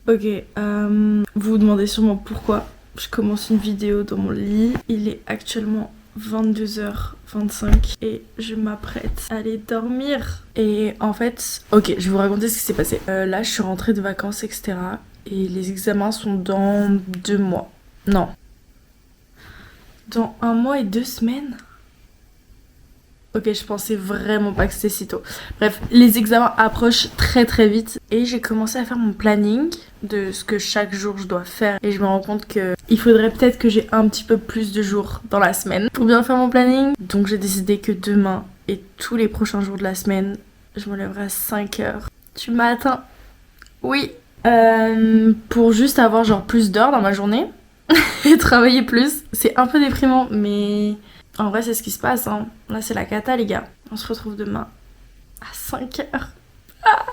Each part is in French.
Ok, vous vous demandez sûrement pourquoi je commence une vidéo dans mon lit. Il est actuellement 22h25 et je m'apprête à aller dormir. Et en fait, ok, je vais vous raconter ce qui s'est passé. Là, je suis rentrée de vacances, etc. Et les examens sont dans 2 mois. Non. Dans 1 mois et 2 semaines. Ok, je pensais vraiment pas que c'était si tôt. Bref, les examens approchent très très vite et j'ai commencé à faire mon planning de ce que chaque jour je dois faire et je me rends compte que il faudrait peut-être que j'ai un petit peu plus de jours dans la semaine pour bien faire mon planning. Donc j'ai décidé que demain et tous les prochains jours de la semaine, je me lèverai à 5h du matin. Oui. Pour juste avoir genre plus d'heures dans ma journée et travailler plus. C'est un peu déprimant mais... En vrai, c'est ce qui se passe, hein. Là, c'est la cata, les gars. On se retrouve demain à 5h. Ah,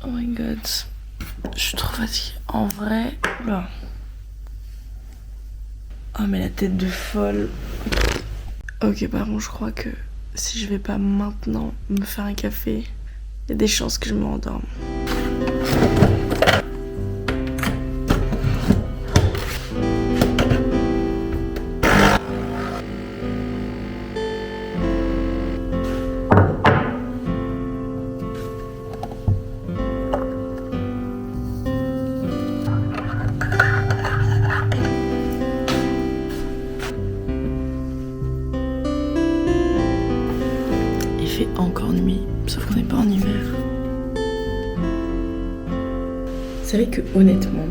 oh my god. Je suis trop fatiguée. En vrai... Là. Oh, mais la tête de folle. Ok, par contre, je crois que si je vais pas maintenant me faire un café, il y a des chances que je m'endorme. Encore nuit, sauf qu'on n'est pas en hiver. Vous savez que honnêtement,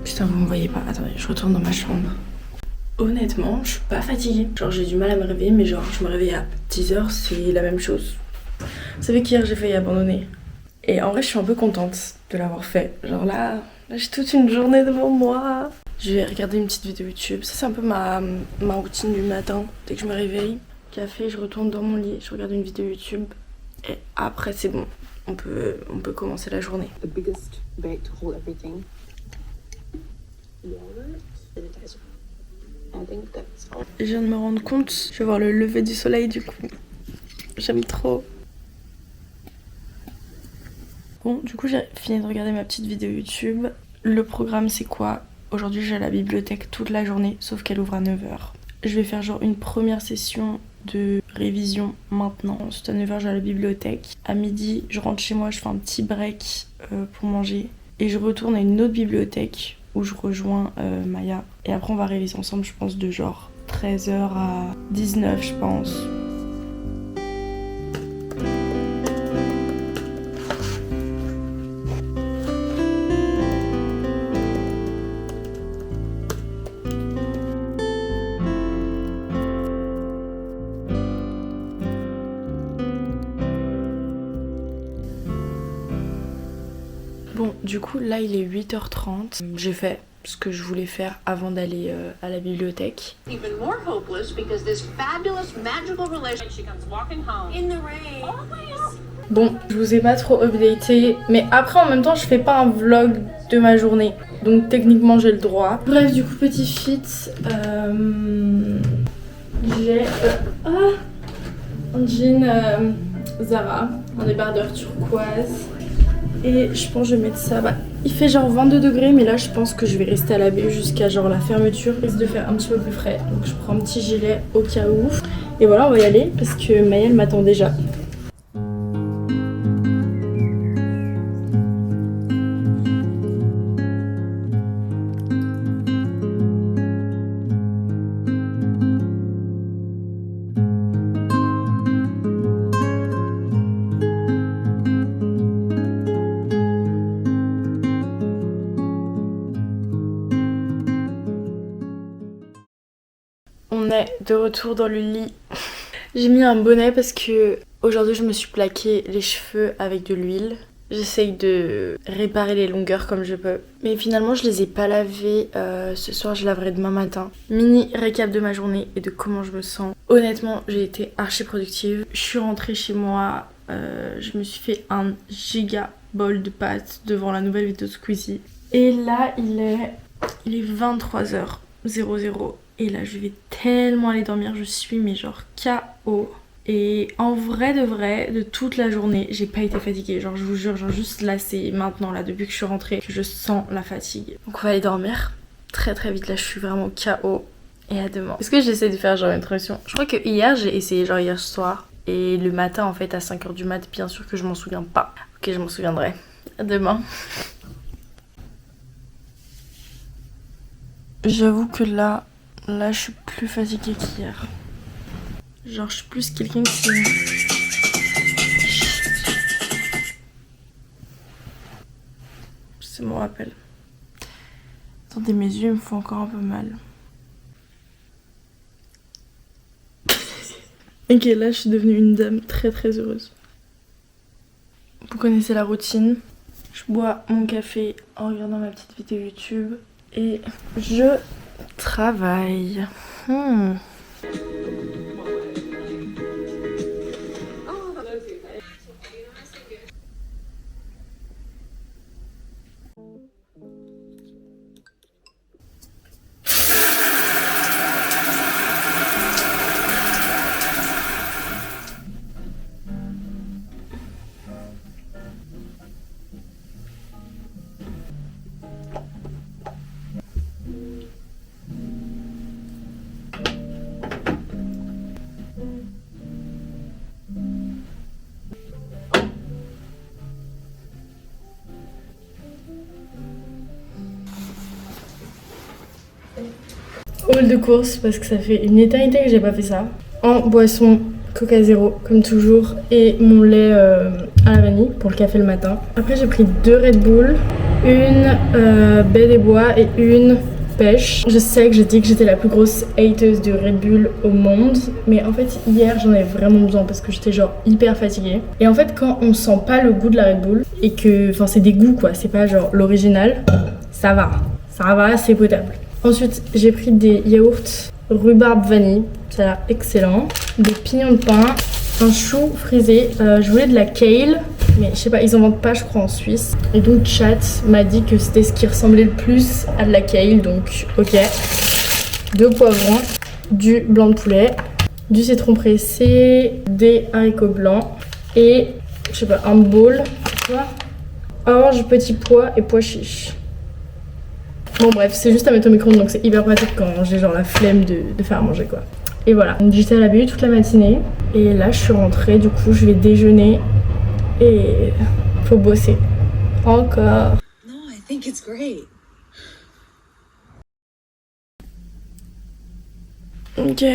putain vous me voyez pas, attendez, je retourne dans ma chambre. Honnêtement, je suis pas fatiguée. Genre j'ai du mal à me réveiller, mais genre je me réveille à 10h, c'est la même chose. Vous savez qu'hier j'ai failli abandonner. Et en vrai je suis un peu contente de l'avoir fait. Genre là j'ai toute une journée devant moi. Je vais regarder une petite vidéo YouTube. Ça c'est un peu ma routine du matin, dès que je me réveille. Café, je retourne dans mon lit, je regarde une vidéo YouTube et après c'est bon, on peut commencer la journée. The biggest bag to hold everything. Je viens de me rendre compte, je vais voir le lever du soleil du coup. J'aime trop. Bon, du coup j'ai fini de regarder ma petite vidéo YouTube. Le programme c'est quoi? Aujourd'hui j'ai à la bibliothèque toute la journée, sauf qu'elle ouvre à 9h. Je vais faire genre une première session de révision maintenant. Ensuite à 9h j'ai à la bibliothèque. À midi je rentre chez moi, je fais un petit break pour manger. Et je retourne à une autre bibliothèque où je rejoins Maya. Et après on va réviser ensemble je pense de genre 13h à 19 je pense. Bon, du coup, là, il est 8h30. J'ai fait ce que je voulais faire avant d'aller à la bibliothèque. Bon, je vous ai pas trop updaté, mais après, en même temps, je fais pas un vlog de ma journée. Donc, techniquement, j'ai le droit. Bref, du coup, petit fit. J'ai un jean Zara, un débardeur turquoise. Et je pense que je vais mettre ça, il fait genre 22 degrés mais là je pense que je vais rester à la baie jusqu'à genre la fermeture. Il risque de faire un petit peu plus frais donc je prends un petit gilet au cas où. Et voilà on va y aller parce que Maëlle m'attend déjà. On est de retour dans le lit. J'ai mis un bonnet parce que aujourd'hui je me suis plaqué les cheveux avec de l'huile. J'essaye de réparer les longueurs comme je peux. Mais finalement je les ai pas lavés. Ce soir je laverai demain matin. Mini récap de ma journée et de comment je me sens. Honnêtement j'ai été archi productive. Je suis rentrée chez moi. Je me suis fait un giga bol de pâtes devant la nouvelle vidéo de Squeezie. Et là il est 23h00. Et là je vais tellement aller dormir, je suis mais genre KO. Et en vrai, de toute la journée, j'ai pas été fatiguée. Genre, je vous jure, genre juste là, c'est maintenant, là, depuis que je suis rentrée, que je sens la fatigue. Donc on va aller dormir très très vite. Là, je suis vraiment KO. Et à demain. Est-ce que j'essaie de faire genre une traduction? Je crois que hier, j'ai essayé genre hier soir. Et le matin, en fait, à 5h du mat, bien sûr que je m'en souviens pas. Ok, je m'en souviendrai. À demain. J'avoue que là, je suis plus fatiguée qu'hier. Genre, je suis plus quelqu'un qui... C'est mon rappel. Attendez, mes yeux me font encore un peu mal. Ok, là, je suis devenue une dame très très heureuse. Vous connaissez la routine. Je bois mon café en regardant ma petite vidéo YouTube. Et je travaille. Hall de course parce que ça fait une éternité que j'ai pas fait ça. En boisson, Coca Zéro comme toujours et mon lait à la vanille pour le café le matin. Après j'ai pris 2 Red Bull, une baie des bois et une pêche. Je sais que j'ai dit que j'étais la plus grosse hateuse de Red Bull au monde, mais en fait hier j'en avais vraiment besoin parce que j'étais genre hyper fatiguée. Et en fait quand on sent pas le goût de la Red Bull et que, enfin c'est des goûts quoi, c'est pas genre l'original, ça va, c'est potable. Ensuite, j'ai pris des yaourts rhubarbe vanille, ça a l'air excellent. Des pignons de pain, un chou frisé. Je voulais de la kale, mais je sais pas, ils en vendent pas, je crois, en Suisse. Et donc, Chat m'a dit que c'était ce qui ressemblait le plus à de la kale, donc ok. 2 poivrons, du blanc de poulet, du citron pressé, des haricots blancs et, je sais pas, un bowl. Quoi? Orge, petits pois et pois chiches. Bon bref, c'est juste à mettre au micro-ondes donc c'est hyper pratique quand j'ai genre la flemme de faire à manger quoi. Et voilà, j'étais à la BU toute la matinée et là je suis rentrée, du coup je vais déjeuner et faut bosser. Encore. No, I think it's great. Ok.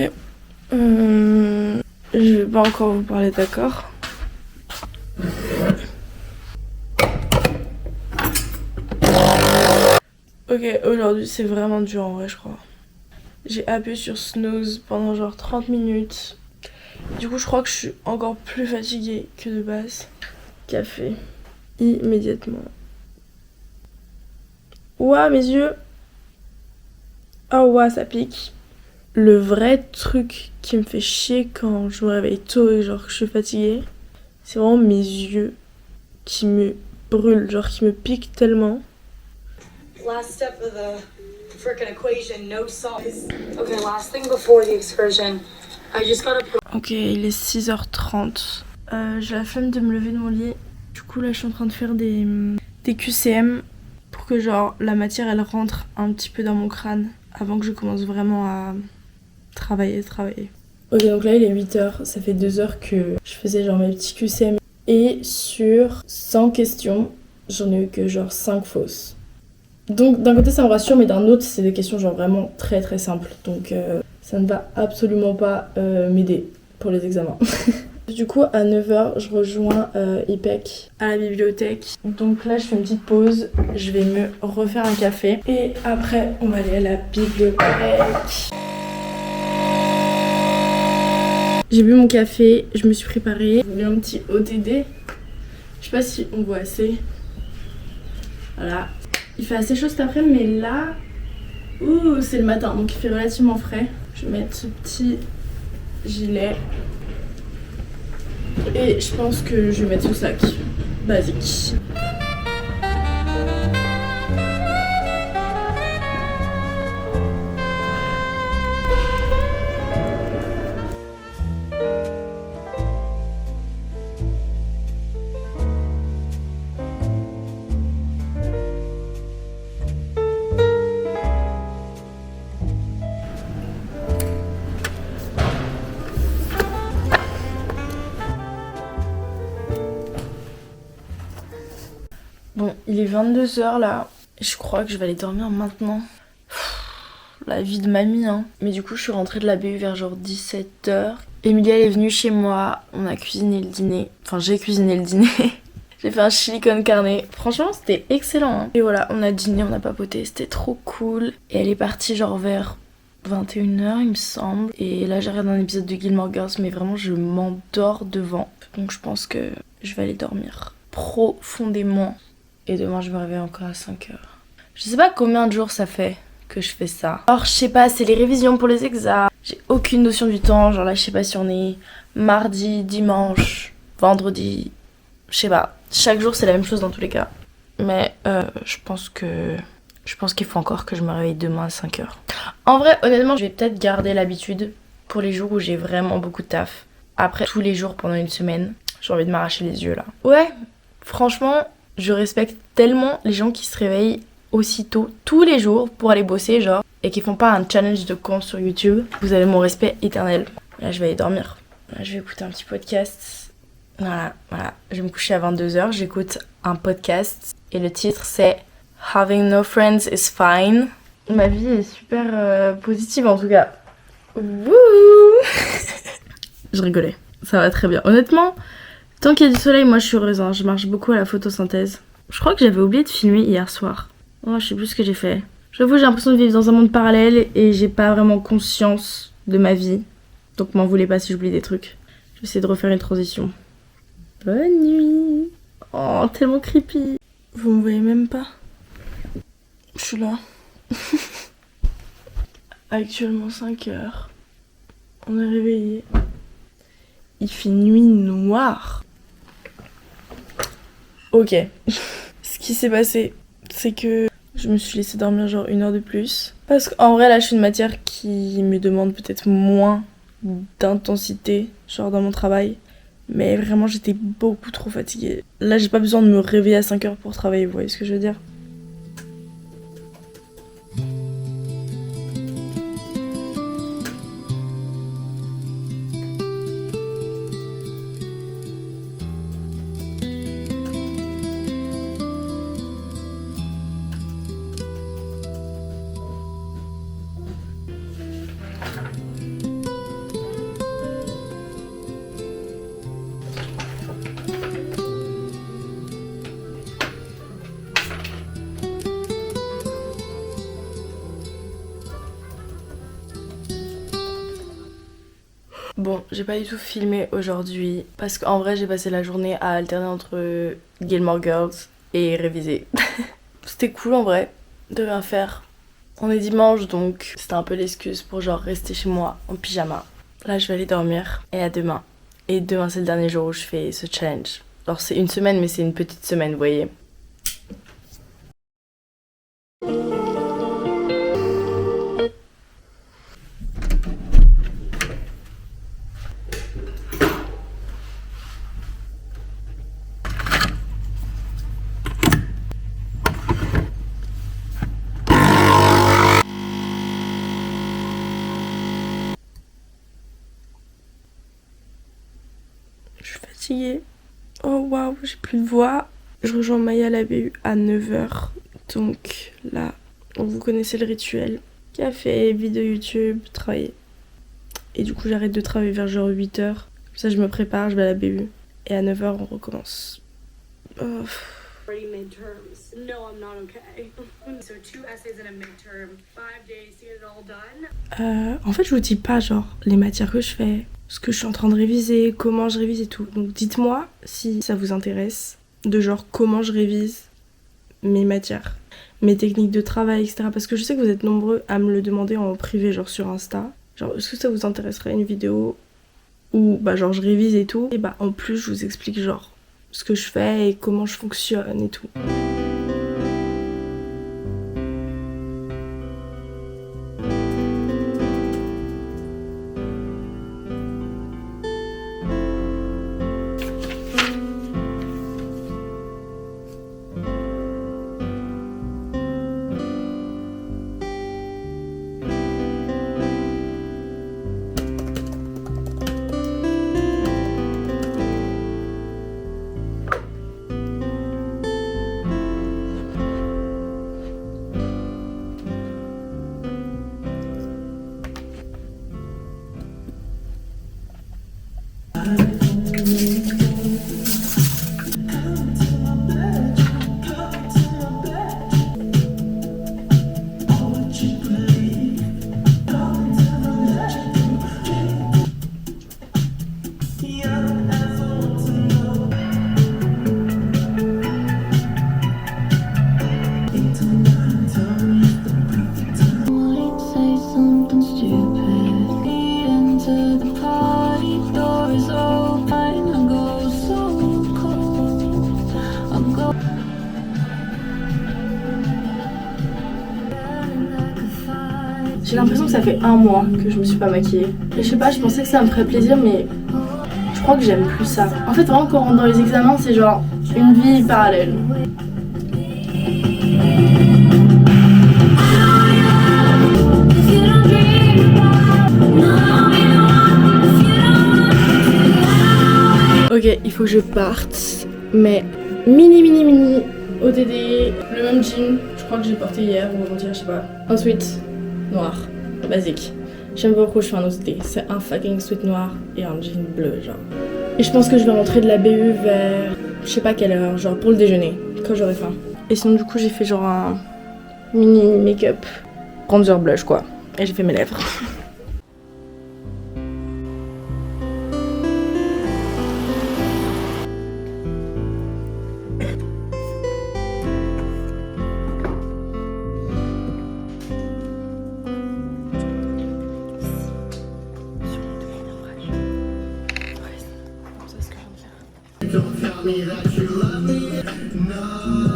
Je vais pas encore vous parler d'accord. Ok, aujourd'hui c'est vraiment dur en vrai je crois. J'ai appuyé sur snooze pendant genre 30 minutes. Du coup je crois que je suis encore plus fatiguée que de base. Café. Immédiatement. Ouah mes yeux. Oh ouah ça pique. Le vrai truc qui me fait chier quand je me réveille tôt et genre que je suis fatiguée, c'est vraiment mes yeux qui me brûlent, genre qui me piquent tellement. Last step of the frickin' equation, no salt. Okay, last thing before the excursion. I just gotta... Ok, il est 6h30. J'ai la flemme de me lever de mon lit. Du coup là je suis en train de faire des QCM pour que genre la matière elle rentre un petit peu dans mon crâne avant que je commence vraiment à travailler. Ok donc là il est 8h, ça fait 2 heures que je faisais genre mes petits QCM et sur 100 questions j'en ai eu que genre 5 fausses. Donc d'un côté ça me rassure mais d'un autre c'est des questions genre vraiment très très simples donc ça ne va absolument pas m'aider pour les examens. Du coup à 9h je rejoins IPEC à la bibliothèque. Donc là je fais une petite pause, je vais me refaire un café et après on va aller à la bibliothèque. J'ai bu mon café, je me suis préparée. J'ai un petit OTD. Je sais pas si on voit assez. Voilà. Il fait assez chaud cet après-midi, mais là, ouh, c'est le matin, donc il fait relativement frais. Je vais mettre ce petit gilet. Et je pense que je vais mettre ce sac basique. est 22h là. Je crois que je vais aller dormir maintenant. La vie de mamie, hein. Mais du coup, je suis rentrée de la BU vers genre 17h. Emilia, elle est venue chez moi. On a cuisiné le dîner. Enfin, j'ai cuisiné le dîner. J'ai fait un chili con carne. Franchement, c'était excellent, hein. Et voilà, on a dîné, on a papoté. C'était trop cool. Et elle est partie genre vers 21h, il me semble. Et là, j'ai regardé un épisode de Gilmore Girls. Mais vraiment, je m'endors devant. Donc, je pense que je vais aller dormir profondément. Et demain, je me réveille encore à 5h. Je sais pas combien de jours ça fait que je fais ça. Alors je sais pas, c'est les révisions pour les examens. J'ai aucune notion du temps, genre là je sais pas si on est mardi, dimanche, vendredi, je sais pas. Chaque jour c'est la même chose dans tous les cas. Mais je pense qu'il faut encore que je me réveille demain à 5h. En vrai, honnêtement, je vais peut-être garder l'habitude pour les jours où j'ai vraiment beaucoup de taf. Après, tous les jours pendant une semaine, j'ai envie de m'arracher les yeux là. Ouais, franchement, je respecte tellement les gens qui se réveillent aussitôt, tous les jours, pour aller bosser, genre, et qui font pas un challenge de compte sur YouTube. Vous avez mon respect éternel. Là, je vais aller dormir. Là, je vais écouter un petit podcast. Voilà. Je vais me coucher à 22h, j'écoute un podcast, et le titre, c'est Having No Friends is Fine. Ma vie est super positive, en tout cas. Wouhou. Je rigolais. Ça va très bien. Honnêtement, tant qu'il y a du soleil, moi, je suis heureuse, hein. Je marche beaucoup à la photosynthèse. Je crois que j'avais oublié de filmer hier soir. Oh, je sais plus ce que j'ai fait. J'avoue, j'ai l'impression de vivre dans un monde parallèle et j'ai pas vraiment conscience de ma vie. Donc m'en voulez pas si j'oublie des trucs. Je vais essayer de refaire une transition. Bonne nuit. Oh, tellement creepy. Vous me voyez même pas. Je suis là. Actuellement 5h. On est réveillé. Il fait nuit noire. Ok. Ce qui s'est passé, c'est que je me suis laissée dormir genre 1 heure de plus. Parce qu'en vrai, là, je suis une matière qui me demande peut-être moins d'intensité, genre dans mon travail. Mais vraiment, j'étais beaucoup trop fatiguée. Là, j'ai pas besoin de me réveiller à 5h pour travailler, vous voyez ce que je veux dire ? Bon, j'ai pas du tout filmé aujourd'hui parce qu'en vrai j'ai passé la journée à alterner entre Gilmore Girls et réviser. C'était cool en vrai de rien faire. On est dimanche donc c'était un peu l'excuse pour genre rester chez moi en pyjama. Là je vais aller dormir et à demain. Et demain c'est le dernier jour où je fais ce challenge. Alors c'est une semaine mais c'est une petite semaine, vous voyez. Je suis fatiguée. Oh waouh, j'ai plus de voix. Je rejoins Maya à la BU à 9h. Donc là, vous connaissez le rituel. Café, vidéo YouTube, travailler. Et du coup, j'arrête de travailler vers genre 8h. Comme ça, je me prépare, je vais à la BU. Et à 9h, on recommence. Oh. Midterms. No, I'm not okay. So 2 essays in a midterm, 5 days to get it all done. En fait, je vous dis pas genre les matières que je fais, ce que je suis en train de réviser, comment je révise et tout. Donc dites-moi si ça vous intéresse de genre comment je révise mes matières, mes techniques de travail, etc. Parce que je sais que vous êtes nombreux à me le demander en privé, genre sur Insta. Genre, est-ce que ça vous intéresserait une vidéo où bah genre je révise et tout. Et bah en plus je vous explique genre ce que je fais et comment je fonctionne et tout. J'ai l'impression que ça fait un mois que je me suis pas maquillée. Et je sais pas, je pensais que ça me ferait plaisir, mais je crois que j'aime plus ça. En fait, vraiment, quand on rentre dans les examens, c'est genre une vie parallèle. Ok, il faut que je parte, mais mini ODD, le même jean, je crois que j'ai porté hier ou avant-hier, je sais pas. Un sweat noir, basique. J'aime beaucoup, je fais un ODD, c'est un fucking sweat noir et un jean bleu, genre. Et je pense que je vais rentrer de la BU vers, je sais pas quelle heure, genre pour le déjeuner, quand j'aurai faim. Et sinon du coup j'ai fait genre un mini make-up, bronzer blush quoi, et j'ai fait mes lèvres. Don't tell me that you love me, no.